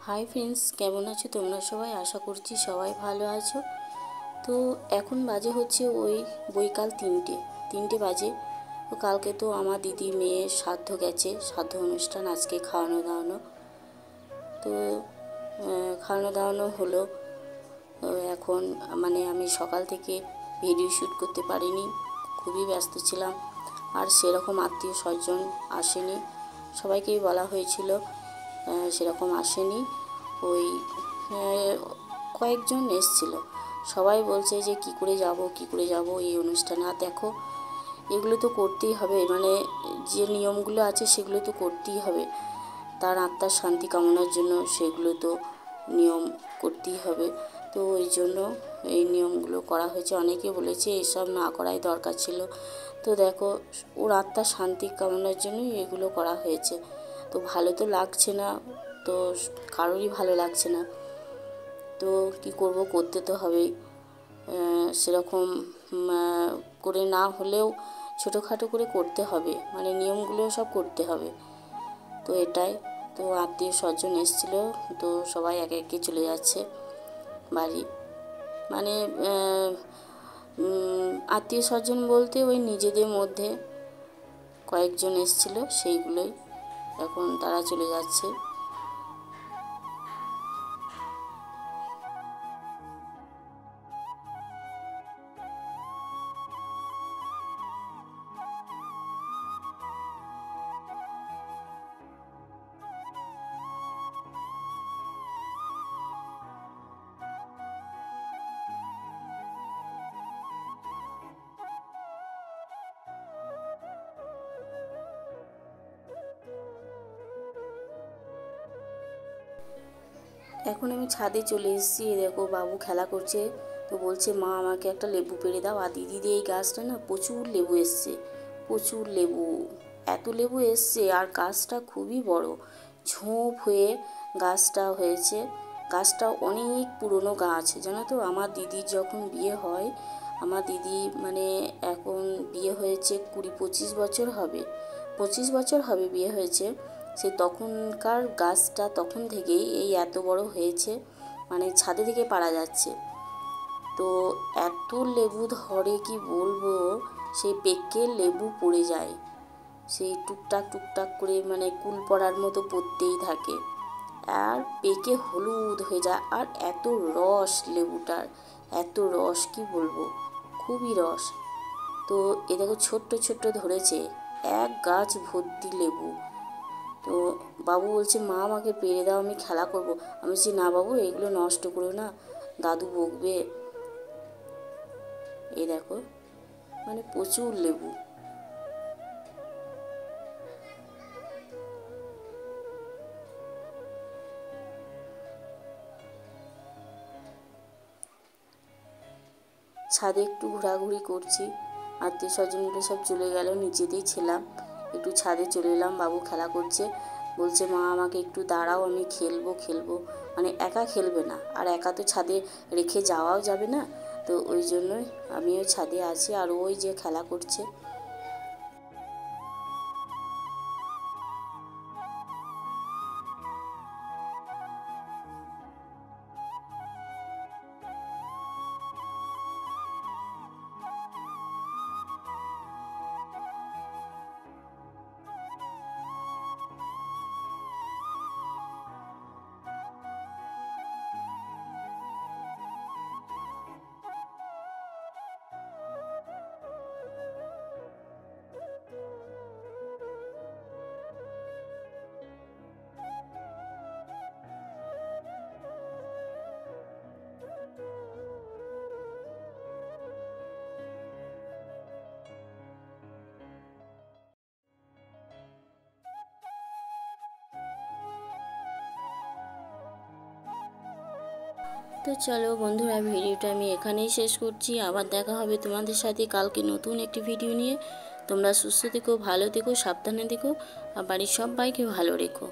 Hi friends, কেমন আছো তোমরা সবাই? আশা করছি সবাই ভালো আছো। তো এখন বাজে হচ্ছে ওই বৈকাল 3টে বাজে। তো কালকে তো আমার দিদি মেয়ের শ্রাদ্ধ গেছে, শ্রাদ্ধ অনুষ্ঠান, আজকে খাওয়ানো দাওয়ানো। তো খাওয়ানো দাওয়ানো হলো। এখন মানে আমি সকাল থেকে ভিডিও শ্যুট করতে পারিনি, খুবই ব্যস্ত ছিলাম। আর সেরকম আত্মীয় স্বজন আসেনি, সবাইকেই বলা হয়েছিল, সেরকম আসেনি। ওই কয়েকজন এসেছিল, সবাই বলছে যে কী করে যাব এই অনুষ্ঠানে। আর দেখো, এগুলো তো করতেই হবে, মানে যে নিয়মগুলো আছে সেগুলো তো করতেই হবে, তার আত্মার শান্তি কামনার জন্য সেগুলো তো নিয়ম করতেই হবে। তো ওই জন্য এই নিয়মগুলো করা হয়েছে। অনেকে বলেছে এসব না করাই দরকার ছিল। তো দেখো, ওর আত্মার শান্তি কামনার জন্যই এগুলো করা হয়েছে। তো ভালো তো লাগছে না, তো কারোরই ভালো লাগছে না। তো কি করব, করতে তো হবেই। সেরকম করে না হলেও ছোটোখাটো করে করতে হবে, মানে নিয়মগুলো সব করতে হবে। তো এটাই। তো আত্মীয় স্বজন এসেছিলো, তো সবাই একে একে চলে যাচ্ছে বাড়ি। মানে আত্মীয় স্বজন বলতে ওই নিজেদের মধ্যে কয়েকজন এসেছিলো, সেইগুলোই এখন তারা চলে যাচ্ছে। এখন আমি ছাদে চলে এসেছি, দেখো বাবু খেলা করছে। তো বলছে মা আমাকে একটা লেবু পেড়ে দাও। আর দিদিদের এই গাছটা না প্রচুর লেবু এসছে, প্রচুর লেবু, এত লেবু এসছে। আর গাছটা খুবই বড়, ঝোপ হয়ে গাছটা হয়েছে। গাছটা অনেক পুরনো গাছ, জানো তো। আমার দিদির যখন বিয়ে হয়, আমার দিদি মানে এখন বিয়ে হয়েছে 20-25 বছর হবে, 25 বছর হবে বিয়ে হয়েছে। সে তখনকার গাছটা তখন থেকেই এই এত বড় হয়েছে, মানে ছাদে থেকে পারা যাচ্ছে। তো এত লেবু ধরে কি বলবো, সেই পেকে লেবু পড়ে যায়, সেই টুকটাক টুকটাক করে, মানে কুল পড়ার মতো পড়তেই থাকে। আর পেকে হলুদ হয়ে যায়। আর এত রস লেবুটার, এত রস কি বলবো, খুবই রস। তো এ দেখো ছোট্ট ছোট্ট ধরেছে, এক গাছ ভর্তি লেবু। তো বাবু বলছে মা আমাকে পেড়ে দাও, আমি খেলা করব। আমি বলছি না বাবু, এগুলো নষ্ট করো না, দাদু বকবে। এই দেখো, মানে প্রচুর লেবু। ছাদে একটু ঘোরাঘুরি করছি, আত্মীয় স্বজনগুলো সব চলে গেল, নিচেতেই ছিলাম। একটু ছাদে চলে এলাম, বাবু খেলা করছে। বলছে মা আমাকে একটু দাঁড়াও, আমি খেলবো। মানে একা খেলবে না, আর একা তো ছাদে রেখে যাওয়াও যাবে না। তো ওই জন্যই আমিও ছাদে আছি, আর ওই যে খেলা করছে। তো চলো বন্ধুরা, ভিডিওটা আমি এখানেই শেষ করছি। আবার দেখা হবে তোমাদের সাথে কালকে নতুন একটি ভিডিও নিয়ে। তোমরা সুস্থ থেকো, ভালো থেকো, সাবধানে থেকো, আর বাড়ির সবাইকে ভালো রেখো।